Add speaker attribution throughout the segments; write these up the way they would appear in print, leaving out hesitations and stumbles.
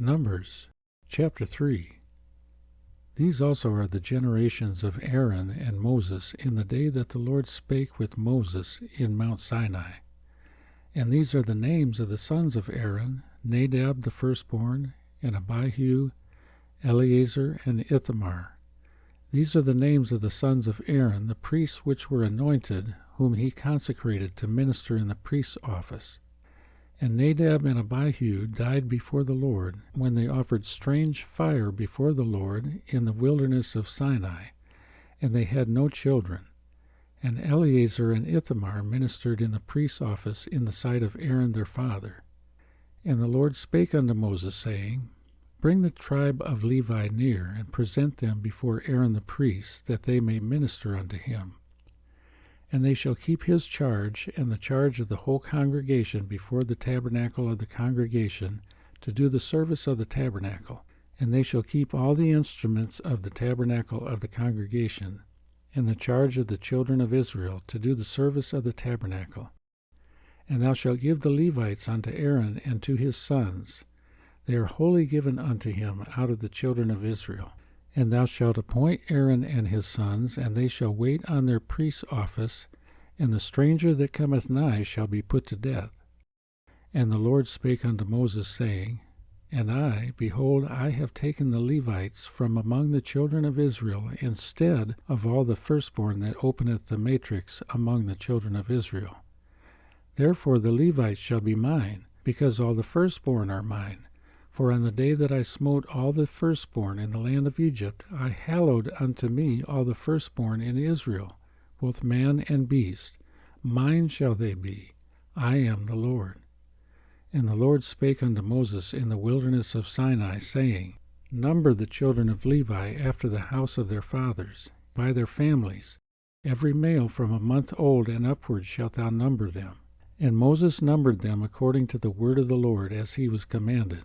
Speaker 1: Numbers chapter 3. These also are the generations of Aaron and Moses in the day that the Lord spake with Moses in Mount Sinai. And these are the names of the sons of Aaron, Nadab the firstborn, and Abihu, Eleazar, and Ithamar. These are the names of the sons of Aaron, the priests which were anointed, whom he consecrated to minister in the priest's office. And Nadab and Abihu died before the Lord, when they offered strange fire before the Lord in the wilderness of Sinai, and they had no children. And Eleazar and Ithamar ministered in the priest's office in the sight of Aaron their father. And the Lord spake unto Moses, saying, Bring the tribe of Levi near, and present them before Aaron the priest, that they may minister unto him. And they shall keep his charge, and the charge of the whole congregation before the tabernacle of the congregation, to do the service of the tabernacle. And they shall keep all the instruments of the tabernacle of the congregation, and the charge of the children of Israel, to do the service of the tabernacle. And thou shalt give the Levites unto Aaron and to his sons. They are wholly given unto him out of the children of Israel. And thou shalt appoint Aaron and his sons, and they shall wait on their priest's office, and the stranger that cometh nigh shall be put to death. And the Lord spake unto Moses, saying, And I, behold, I have taken the Levites from among the children of Israel, instead of all the firstborn that openeth the matrix among the children of Israel. Therefore the Levites shall be mine, because all the firstborn are mine. For on the day that I smote all the firstborn in the land of Egypt, I hallowed unto me all the firstborn in Israel, both man and beast. Mine shall they be. I am the Lord. And the Lord spake unto Moses in the wilderness of Sinai, saying, Number the children of Levi after the house of their fathers, by their families. Every male from a month old and upward shalt thou number them. And Moses numbered them according to the word of the Lord, as he was commanded.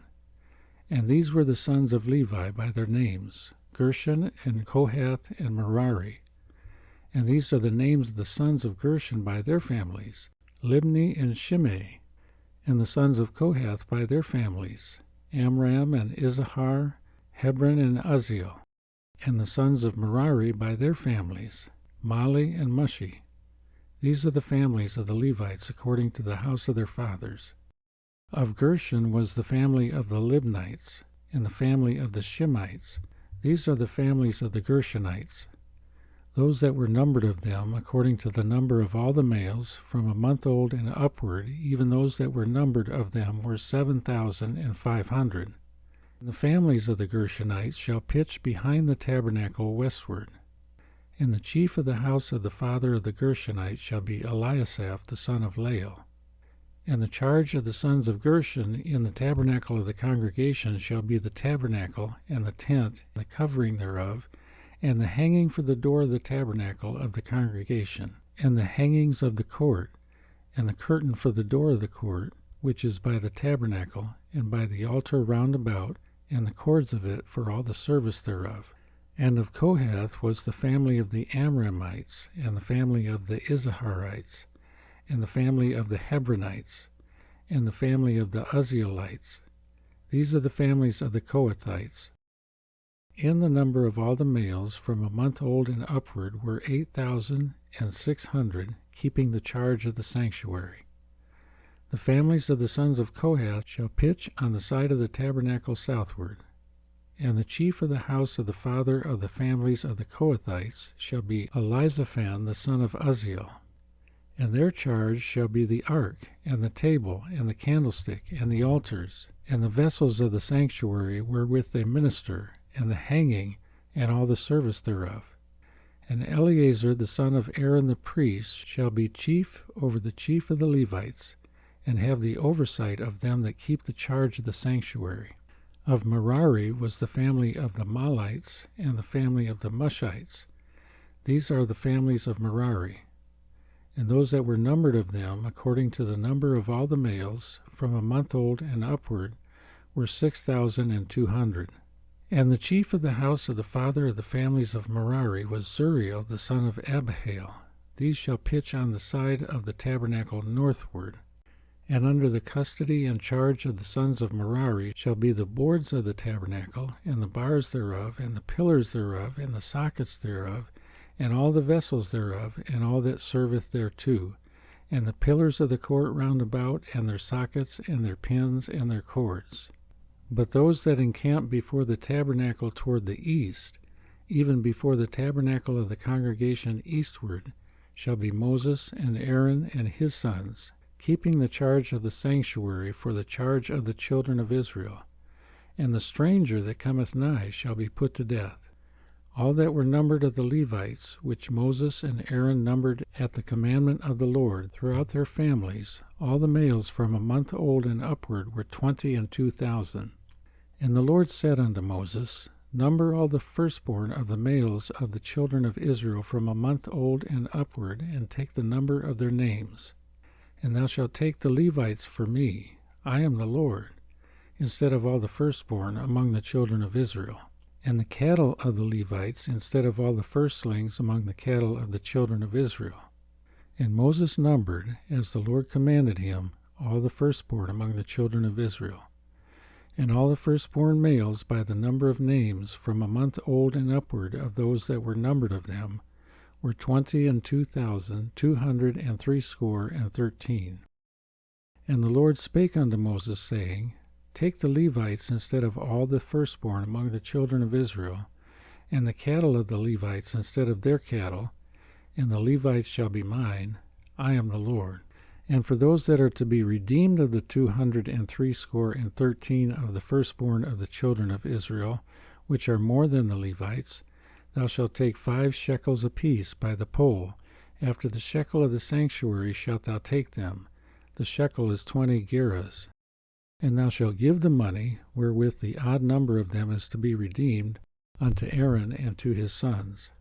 Speaker 1: And these were the sons of Levi by their names, Gershon and Kohath and Merari. And these are the names of the sons of Gershon by their families, Libni and Shimei. And the sons of Kohath by their families, Amram and Izahar, Hebron and Uzziel. And the sons of Merari by their families, Mali and Mushi. These are the families of the Levites according to the house of their fathers. Of Gershon was the family of the Libnites, and the family of the Shimites. These are the families of the Gershonites. Those that were numbered of them, according to the number of all the males, from a month old and upward, even those that were numbered of them were 7,500. And the families of the Gershonites shall pitch behind the tabernacle westward. And the chief of the house of the father of the Gershonites shall be Eliasaph the son of Lael. And the charge of the sons of Gershon in the tabernacle of the congregation shall be the tabernacle, and the tent, and the covering thereof, and the hanging for the door of the tabernacle of the congregation, and the hangings of the court, and the curtain for the door of the court, which is by the tabernacle, and by the altar round about, and the cords of it for all the service thereof. And of Kohath was the family of the Amramites, and the family of the Izaharites, and the family of the Hebronites, and the family of the Uzzielites. These are the families of the Kohathites. In the number of all the males from a month old and upward were 8,600, keeping the charge of the sanctuary. The families of the sons of Kohath shall pitch on the side of the tabernacle southward. And the chief of the house of the father of the families of the Kohathites shall be Elizaphan the son of Uzziel. And their charge shall be the ark, and the table, and the candlestick, and the altars, and the vessels of the sanctuary wherewith they minister, and the hanging, and all the service thereof. And Eleazar the son of Aaron the priest shall be chief over the chief of the Levites, and have the oversight of them that keep the charge of the sanctuary. Of Merari was the family of the Malites, and the family of the Mushites. These are the families of Merari. And those that were numbered of them, according to the number of all the males, from a month old and upward, were 6,200. And the chief of the house of the father of the families of Merari was Zuriel the son of Abihail. These shall pitch on the side of the tabernacle northward. And under the custody and charge of the sons of Merari shall be the boards of the tabernacle, and the bars thereof, and the pillars thereof, and the sockets thereof, and all the vessels thereof, and all that serveth thereto, and the pillars of the court round about, and their sockets, and their pins, and their cords. But those that encamp before the tabernacle toward the east, even before the tabernacle of the congregation eastward, shall be Moses and Aaron and his sons, keeping the charge of the sanctuary for the charge of the children of Israel. And the stranger that cometh nigh shall be put to death. All that were numbered of the Levites, which Moses and Aaron numbered at the commandment of the Lord throughout their families, all the males from a month old and upward were 22,000. And the Lord said unto Moses, Number all the firstborn of the males of the children of Israel from a month old and upward, and take the number of their names. And thou shalt take the Levites for me, I am the Lord, instead of all the firstborn among the children of Israel, and the cattle of the Levites instead of all the firstlings among the cattle of the children of Israel. And Moses numbered, as the Lord commanded him, all the firstborn among the children of Israel. And all the firstborn males by the number of names from a month old and upward of those that were numbered of them were 22,213. And the Lord spake unto Moses, saying, Take the Levites instead of all the firstborn among the children of Israel, and the cattle of the Levites instead of their cattle, and the Levites shall be mine, I am the Lord. And for those that are to be redeemed of the 213 of the firstborn of the children of Israel, which are more than the Levites, thou shalt take 5 shekels apiece by the poll. After the shekel of the sanctuary shalt thou take them. The shekel is 20 gerahs. And thou shalt give the money, wherewith the odd number of them is to be redeemed, unto Aaron and to his sons.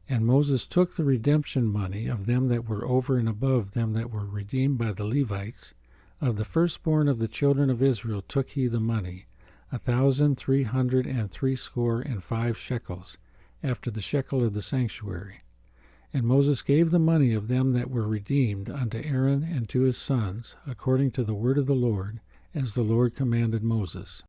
Speaker 1: And Moses took the redemption money of them that were over and above them that were redeemed by the Levites. Of the firstborn of the children of Israel took he the money, 1,365 shekels, after the shekel of the sanctuary. And Moses gave the money of them that were redeemed unto Aaron and to his sons, according to the word of the Lord, as the Lord commanded Moses.